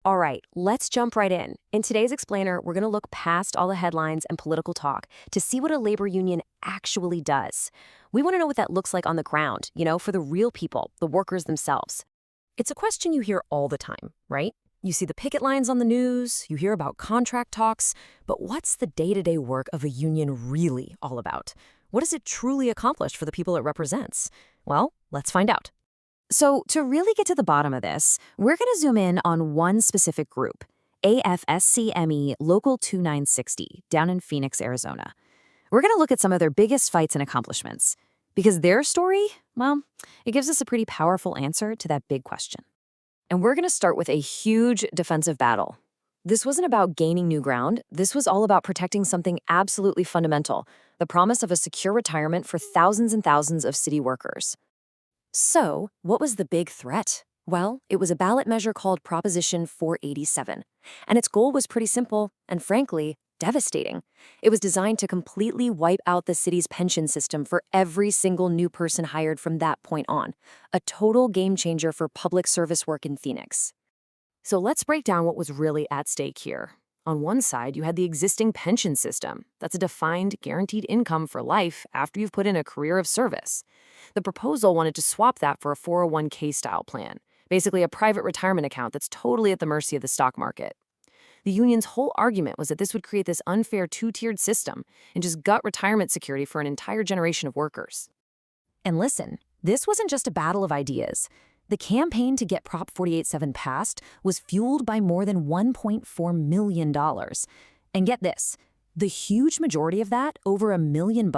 All right, let's jump right in. In today's explainer, we're going to look past all the headlines and political talk to see what a labor union actually does. We want to know what that looks like on the ground, for the real people, the workers themselves. It's a question you hear all the time, right? You see the picket lines on the news, you hear about contract talks, but what's the day-to-day work of a union really all about? What does it truly accomplish for the people it represents? Well, let's find out. So, to really get to the bottom of this, we're going to zoom in on one specific group, AFSCME Local 2960, down in Phoenix, Arizona. We're going to look at some of their biggest fights and accomplishments, because their story, well, it gives us a pretty powerful answer to that big question. And we're going to start with a huge defensive battle. This wasn't about gaining new ground. This was all about protecting something absolutely fundamental, the promise of a secure retirement for thousands and thousands of city workers. So, what was the big threat? Well, it was a ballot measure called Proposition 487, and its goal was pretty simple and, frankly, devastating. It was designed to completely wipe out the city's pension system for every single new person hired from that point on, a total game changer for public service work in Phoenix. So let's break down what was really at stake here. On one side, you had the existing pension system. That's a defined, guaranteed income for life after you've put in a career of service. The proposal wanted to swap that for a 401k style plan, basically a private retirement account that's totally at the mercy of the stock market. The union's whole argument was that this would create this unfair two-tiered system and just gut retirement security for an entire generation of workers. And listen, this wasn't just a battle of ideas. The campaign to get Prop 487 passed was fueled by more than $1.4 million. And get this, the huge majority of that, over $1 million,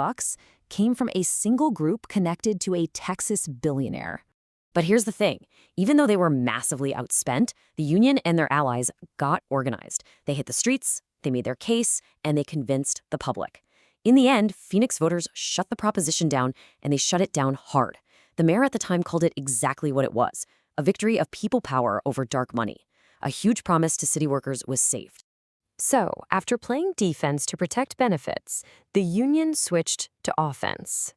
came from a single group connected to a Texas billionaire. But here's the thing, even though they were massively outspent, the union and their allies got organized. They hit the streets, they made their case, and they convinced the public. In the end, Phoenix voters shut the proposition down, and they shut it down hard. The mayor at the time called it exactly what it was, a victory of people power over dark money. A huge promise to city workers was saved. So, after playing defense to protect benefits, the union switched to offense.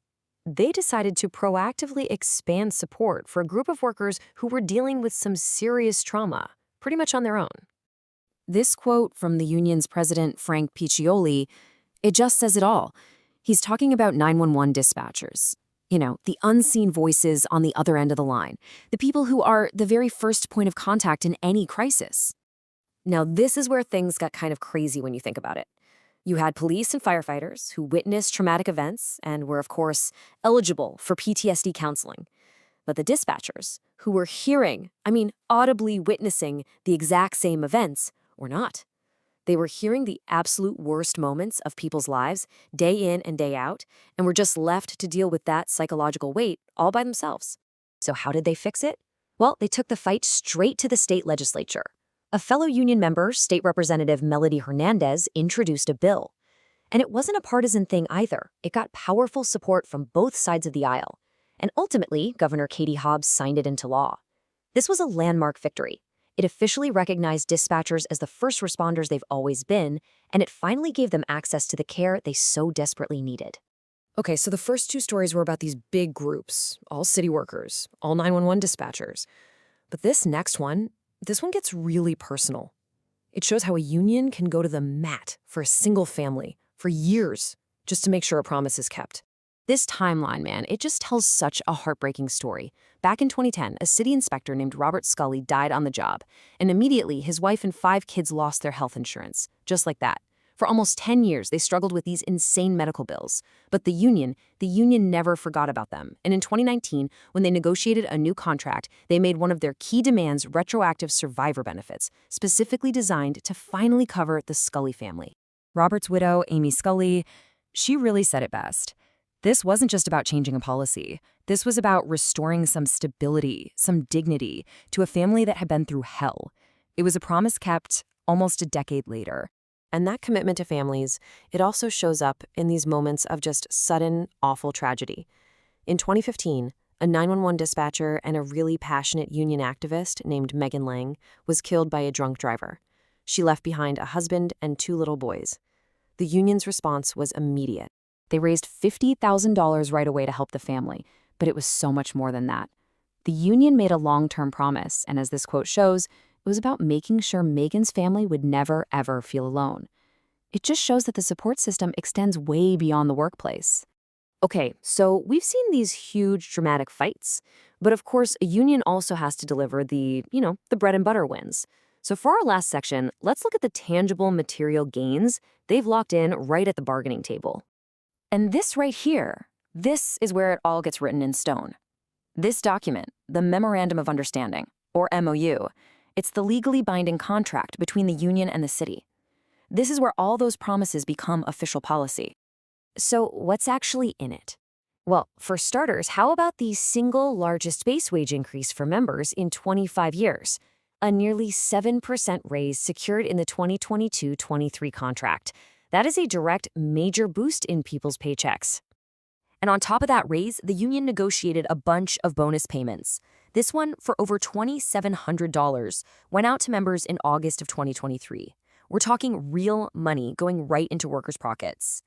They decided to proactively expand support for a group of workers who were dealing with some serious trauma, pretty much on their own. This quote from the union's president, Frank Piccioli, it just says it all. He's talking about 911 dispatchers. The unseen voices on the other end of the line, the people who are the very first point of contact in any crisis. Now, this is where things got kind of crazy when you think about it. You had police and firefighters who witnessed traumatic events and were, of course, eligible for PTSD counseling. But the dispatchers, who were audibly witnessing the exact same events, were not. They were hearing the absolute worst moments of people's lives, day in and day out, and were just left to deal with that psychological weight all by themselves. So how did they fix it? Well, they took the fight straight to the state legislature. A fellow union member, State Representative Melody Hernandez, introduced a bill. And it wasn't a partisan thing either. It got powerful support from both sides of the aisle. And ultimately, Governor Katie Hobbs signed it into law. This was a landmark victory. It officially recognized dispatchers as the first responders they've always been, and it finally gave them access to the care they so desperately needed. Okay, so the first two stories were about these big groups, all city workers, all 911 dispatchers. But this next one, gets really personal. It shows how a union can go to the mat for a single family for years just to make sure a promise is kept. This timeline, man, it just tells such a heartbreaking story. Back in 2010, a city inspector named Robert Scully died on the job, and immediately his wife and 5 kids lost their health insurance, just like that. For almost 10 years, they struggled with these insane medical bills. But the union never forgot about them. And in 2019, when they negotiated a new contract, they made one of their key demands retroactive survivor benefits, specifically designed to finally cover the Scully family. Robert's widow, Amy Scully, she really said it best. This wasn't just about changing a policy. This was about restoring some stability, some dignity to a family that had been through hell. It was a promise kept almost a decade later. And that commitment to families, it also shows up in these moments of just sudden, awful tragedy. In 2015, a 911 dispatcher and a really passionate union activist named Megan Lang was killed by a drunk driver. She left behind a husband and 2 little boys. The union's response was immediate. They raised $50,000 right away to help the family, but it was so much more than that. The union made a long-term promise, and as this quote shows, It was about making sure Megan's family would never, ever feel alone. It just shows that the support system extends way beyond the workplace. Okay, so we've seen these huge dramatic fights, but of course, a union also has to deliver the bread and butter wins. So for our last section, let's look at the tangible material gains they've locked in right at the bargaining table. And this right here, this is where it all gets written in stone. This document, the Memorandum of Understanding, or MOU, it's the legally binding contract between the union and the city. This is where all those promises become official policy. So what's actually in it? Well, for starters, how about the single largest base wage increase for members in 25 years? A nearly 7% raise secured in the 2022-23 contract. That is a direct major boost in people's paychecks. And on top of that raise, the union negotiated a bunch of bonus payments. This one, for over $2,700, went out to members in August of 2023. We're talking real money going right into workers' pockets.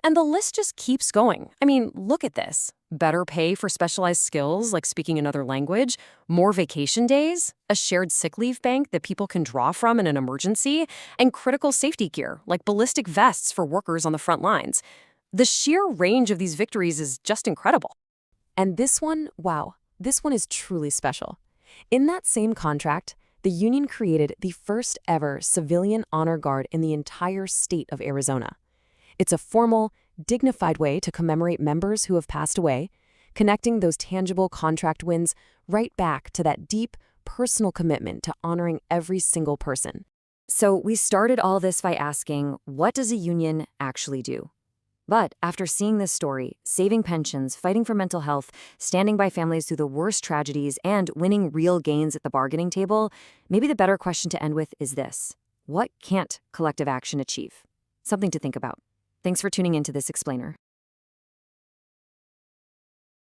And the list just keeps going. I mean, look at this. Better pay for specialized skills like speaking another language, more vacation days, a shared sick leave bank that people can draw from in an emergency, and critical safety gear like ballistic vests for workers on the front lines. The sheer range of these victories is just incredible. And this one, wow, this one is truly special. In that same contract, the union created the first ever civilian honor guard in the entire state of Arizona. It's a formal, dignified way to commemorate members who have passed away, connecting those tangible contract wins right back to that deep, personal commitment to honoring every single person. So we started all this by asking, what does a union actually do? But after seeing this story, saving pensions, fighting for mental health, standing by families through the worst tragedies, and winning real gains at the bargaining table, maybe the better question to end with is this: what can't collective action achieve? Something to think about. Thanks for tuning into this explainer.